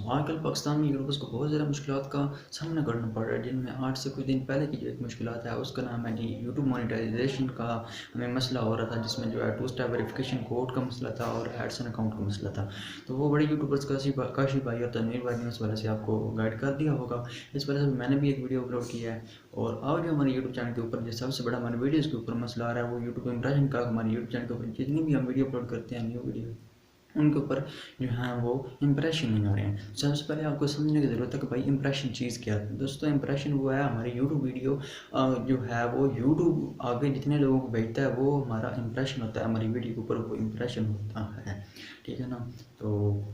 आजकल पाकिस्तान में यूट्यूबर्स को बहुत ज़्यादा मुश्किलात का सामना करना पड़ रहा है, जिनमें आज से कुछ दिन पहले की जो एक मुश्किलात है उसका नाम है जी यूट्यूब मोनेटाइजेशन का हमें मसला हो रहा था, जिसमें जो है 2 स्टेप वेरिफिकेशन कोड का मसला था और एडसन अकाउंट का मसला था। तो वो बड़े यूट्यूबर्स काशी भाई और तनवीर भाई ने उस वजह से आपको गाइड कर दिया होगा। इस वजह से मैंने भी एक वीडियो अपलोड किया है और आज जो हमारे यूट्यूब चैनल के ऊपर जो सबसे बड़ा हमारे वीडियोज़ के ऊपर मसला आ रहा है वो यूट्यूब इंप्रेशन का। हमारे यूट्यूब चैनल के ऊपर जितनी भी हम वीडियो अपलोड करते हैं, न्यू वीडियो, उनके ऊपर जो है वो इंप्रेशन नहीं आ रहे हैं। सबसे पहले आपको समझने की ज़रूरत है कि भाई इंप्रेशन चीज़ क्या है। दोस्तों इंप्रेशन वो है हमारी यूट्यूब वीडियो जो है वो यूट्यूब आगे जितने लोगों को भेजता है वो हमारा इंप्रेशन होता है, हमारी वीडियो के ऊपर वो इंप्रेशन होता है, ठीक है ना। तो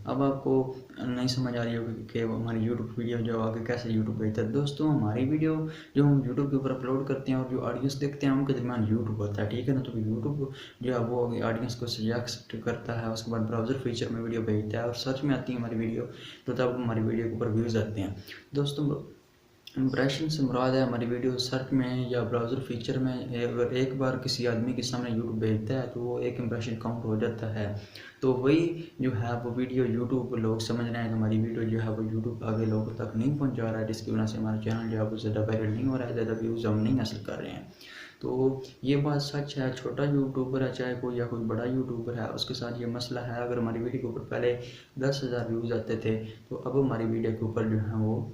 अब आपको नहीं समझ आ रही होगी कि हमारी यूट्यूब वीडियो जो आगे कैसे यूट्यूब भेजता है। दोस्तों हमारी वीडियो जो हम यूट्यूब के ऊपर अपलोड करते हैं और जो ऑडियंस देखते हैं उनके दरमियान यूट्यूब होता है, ठीक है ना। तो यूट्यूब जो है वो ऑडियंस को सजेस्ट करता है, उसके बाद ब्राउज़र फीचर में वीडियो भेजता है और सर्च में आती है हमारी वीडियो, तो तब हमारी वीडियो के ऊपर व्यूज़ आते हैं। दोस्तों इंप्रेशन से मुराद है हमारी वीडियो सर्च में या ब्राउज़र फीचर में अगर एक बार किसी आदमी के सामने यूट्यूब भेजता है तो वो एक इंप्रेशन काउंट हो जाता है। तो वही जो है वो वीडियो यूट्यूब लोग समझ रहे हैं कि हमारी वीडियो जो है वो यूट्यूब आगे लोगों तक नहीं पहुंचा रहा है, जिसकी वजह से हमारा चैनल जो है वो ज़्यादा वायरल नहीं हो रहा है, ज़्यादा व्यूज़ हम नहीं हासिल कर रहे हैं। तो ये बात सच है, छोटा यूट्यूबर है चाहे कोई या कोई बड़ा यूट्यूबर है, उसके साथ ये मसला है। अगर हमारी वीडियो के ऊपर पहले 10,000 व्यूज़ आते थे तो अब हमारी वीडियो के ऊपर जो है वो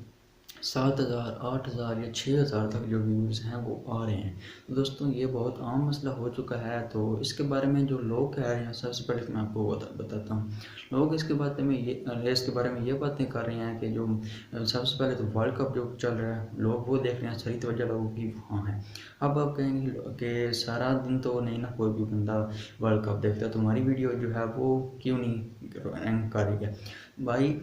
7,000, 8,000 या 6,000 तक जो व्यूज़ हैं वो आ रहे हैं। तो दोस्तों ये बहुत आम मसला हो चुका है। तो इसके बारे में जो लोग कह रहे हैं, सबसे पहले तो मैं आपको बताता हूँ। लोग इसके बारे में ये बातें कर रहे हैं कि जो सबसे पहले तो वर्ल्ड कप जो चल रहा है लोग वो देख रहे हैं, सारी तवज्जो लोगों की वहाँ है। अब आप कहेंगे कि सारा दिन तो नहीं ना कोई भी बंदा वर्ल्ड कप देखता है, तो हमारी वीडियो जो है वो क्यों नहीं रैंक कर रही है। भाई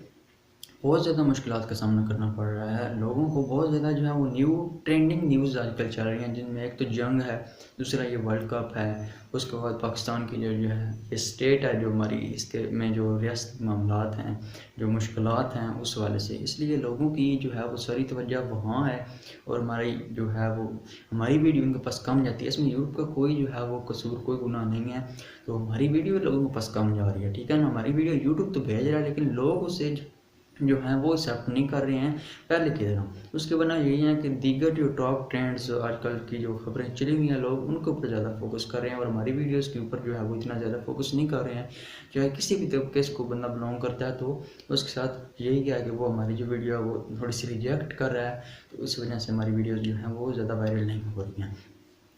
बहुत ज़्यादा मुश्किलात का सामना करना पड़ रहा है लोगों को, बहुत ज़्यादा जो है वो ट्रेंडिंग न्यूज़ आजकल चल रही हैं, जिनमें एक तो जंग है, दूसरा ये वर्ल्ड कप है, उसके बाद पाकिस्तान की जो है ये स्टेट है जो हमारी, इसके में जो रियासत के मामलात हैं, जो मुश्किलात हैं उस वाले से, इसलिए लोगों की जो है वो सारी तवज्जो वहाँ है और हमारी जो है वो हमारी वीडियो उनके पास कम जाती है। इसमें यूट्यूब का कोई जो है वो कसूर, कोई गुनाह नहीं है। तो हमारी वीडियो लोगों के पास कम जा रही है, ठीक है ना। हमारी वीडियो यूट्यूब तो भेज रहा है लेकिन लोग उसे जो है वो एक्सेप्ट नहीं कर रहे हैं पहले की तरह। उसके वजह यही है कि दीगर जो टॉप ट्रेंड्स आजकल की जो खबरें चली हुई हैं लोग उनके ऊपर ज़्यादा फोकस कर रहे हैं और हमारी वीडियोस के ऊपर जो है वो इतना ज़्यादा फोकस नहीं कर रहे हैं। चाहे किसी भी तबके को बंदा बिलोंग करता है तो उसके साथ यही क्या है कि वो हमारी जो वीडियो है वो थोड़ी सी रिजेक्ट कर रहा है, तो इस वजह से हमारी वीडियोज़ जो हैं वो ज़्यादा वायरल नहीं हो रही हैं।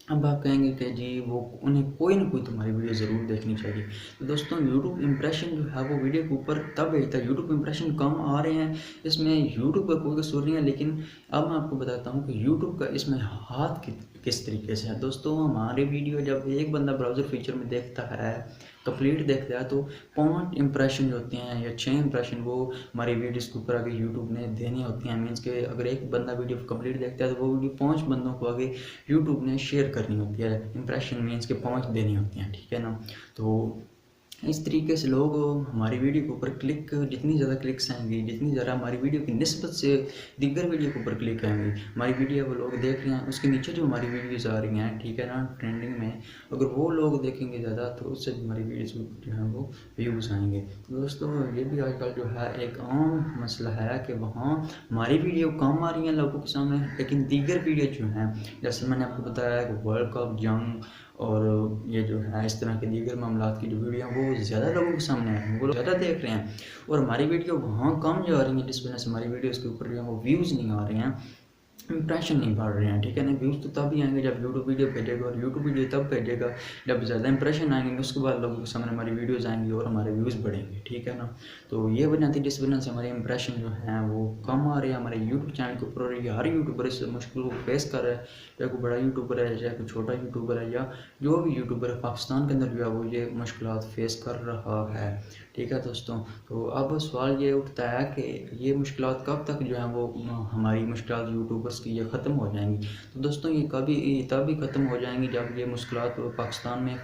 अब आप कहेंगे कि जी वो उन्हें कोई ना कोई तुम्हारी वीडियो ज़रूर देखनी चाहिए। तो दोस्तों यूट्यूब इंप्रेशन जो है वो वीडियो के ऊपर तब भेजता है, यूट्यूब इंप्रेशन कम आ रहे हैं, इसमें यूट्यूब का कोई कसूर नहीं है। लेकिन अब मैं आपको बताता हूँ कि यूट्यूब का इसमें हाथ किस तरीके से है। दोस्तों हमारे वीडियो जब एक बंदा ब्राउज़र फीचर में देखता है, कंप्लीट देखता है, तो 5 इंप्रेशन जो होते हैं या 6 इंप्रेशन वो हमारी वीडियोज़ के ऊपर आगे यूट्यूब ने देनी होती हैं। मीन्स के अगर एक बंदा वीडियो कंप्लीट देखता है तो वो वीडियो 5 बंदों को आगे यूट्यूब ने शेयर करनी होती है। इंप्रेशन मीन्स के 5 देनी होती हैं, ठीक है ना। तो इस तरीके से लोग हमारी वीडियो के ऊपर क्लिक, जितनी ज़्यादा क्लिक्स आएंगी, जितनी ज़्यादा हमारी वीडियो की निस्बत से दिग्गर वीडियो के ऊपर क्लिक आएंगी, हमारी वीडियो वो लोग देख रहे हैं, उसके नीचे जो हमारी वीडियोज़ आ रही हैं, ठीक है ना, ट्रेंडिंग में, अगर वो लोग देखेंगे ज़्यादा तो उससे हमारी वीडियोज़ जो है वो व्यूज़ आएंगे। तो दोस्तों ये भी आजकल जो है एक आम मसला है कि वहाँ हमारी वीडियो कम आ रही हैं लोगों के सामने, लेकिन दीगर वीडियो जो हैं, जैसे मैंने आपको बताया कि वर्ल्ड कप, जंग और ये जो है इस तरह के दीगर मामलात की जो वीडियो हैं वो ज़्यादा लोगों के सामने हैं, वो लोग ज़्यादा देख रहे हैं और हमारी वीडियो वहाँ कम जा रही है, जिस वजह से हमारी वीडियोज़ के ऊपर जो है वो व्यूज़ नहीं आ रहे हैं, इंप्रेशन नहीं बढ़ रहे हैं, ठीक है ना। व्यूज़ तो तब ही आएंगे जब यूट्यूब वीडियो भेजेगा और यूट्यूब वीडियो तब भेजेगा जब ज़्यादा इंप्रेशन आएंगे, उसके बाद लोगों के सामने हमारी वीडियोज़ आएंगी और हमारे व्यूज़ बढ़ेंगे, ठीक है ना। तो ये वजह थी जिस वजह से हमारे इंप्रेशन जो हैं वो कम आ रहे हैं हमारे यूट्यूब चैनल के ऊपर। और ये हर यूट्यूबर इस मुश्किल को फेस कर रहा है, चाहे कोई बड़ा यूट्यूबर है चाहे कोई छोटा यूट्यूबर है या जो भी यूट्यूबर है पाकिस्तान के अंदर जो है वो ये मुश्किलात फेस कर रहा है, ठीक है दोस्तों। तो अब सवाल ये उठता है कि ये मुश्किलात कब तक जो है वो हमारी मुश्किलात यूट्यूबर्स की ये ख़त्म हो जाएंगी। तो दोस्तों ये तभी ख़त्म हो जाएंगी जब ये मुश्किलात पाकिस्तान में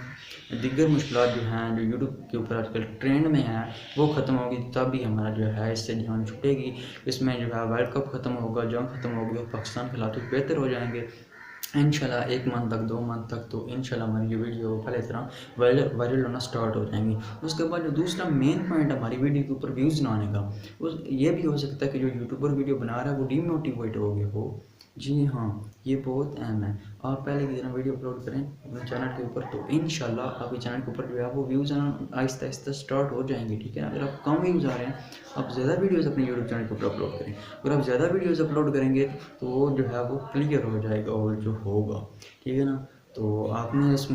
दिग्गर मुश्किलात जो हैं जो यूट्यूब के ऊपर आजकल ट्रेंड में हैं वो ख़त्म होगी, तभी हमारा जो है इससे जान छूटेगी। इसमें जो है वर्ल्ड कप ख़त्म होगा, जंग ख़त्म होगी और पाकिस्तान के हालात बेहतर हो जाएंगे। इंशाल्लाह 1 मंथ तक 2 मंथ तक तो इंशाल्लाह हमारी ये वीडियो पहले तरह वायरल होना स्टार्ट हो जाएंगी। उसके बाद जो दूसरा मेन पॉइंट हमारी वीडियो के ऊपर व्यूज़ ना आने का, उस ये भी हो सकता है कि जो यूट्यूबर वीडियो बना रहा है वो डीमोटिवेट हो गया हो। जी हाँ, ये बहुत अहम है। आप पहले की तरह वीडियो अपलोड करें अपने चैनल के ऊपर, तो इंशाल्लाह आपके चैनल के ऊपर जो है वो व्यूज़ आना आहिस्ता आहिस्ता स्टार्ट हो जाएंगे, ठीक है। अगर आप कम व्यूज़ आ रहे हैं, आप ज़्यादा वीडियोज़ अपने यूट्यूब चैनल के ऊपर अपलोड करें। अगर आप ज़्यादा वीडियोज़ अपलोड करेंगे तो वो जो है वो क्लियर हो जाएगा और जो होगा, ठीक है ना। तो आपने इस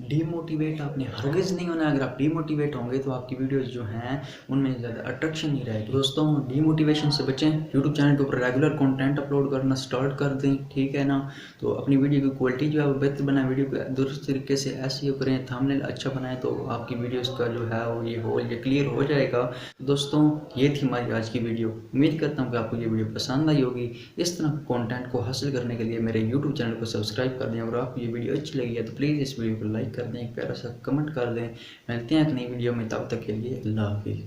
डीमोटिवेट आपने हरगिज़ नहीं होना है। अगर आप डीमोटिवेट होंगे तो आपकी वीडियोस जो हैं उनमें ज़्यादा अट्रैक्शन नहीं रहेगी। दोस्तों, डीमोटिवेशन से बचें, यूट्यूब चैनल के ऊपर रेगुलर कंटेंट अपलोड करना स्टार्ट कर दें, ठीक है ना। तो अपनी वीडियो की क्वालिटी जो है वो बेहतर बनाएं, वीडियो को दुरुस्त तरीके से एसईओ करें, थंबनेल अच्छा बनाएं, तो आपकी वीडियोज़ का जो है वो ये होल ये क्लियर हो जाएगा। तो दोस्तों, ये थी हमारी आज की वीडियो। उम्मीद करता हूँ कि आपको ये वीडियो पसंद आई होगी। इस तरह कंटेंट को हासिल करने के लिए मेरे यूट्यूब चैनल को सब्सक्राइब कर दें, और आपको ये वीडियो अच्छी लगी है तो प्लीज़ इस वीडियो को लाइक कर दें, एक प्यारा सा कमेंट कर दें। मिलते हैं एक नई वीडियो में, तब तक के लिए अल्लाह हाफिज़।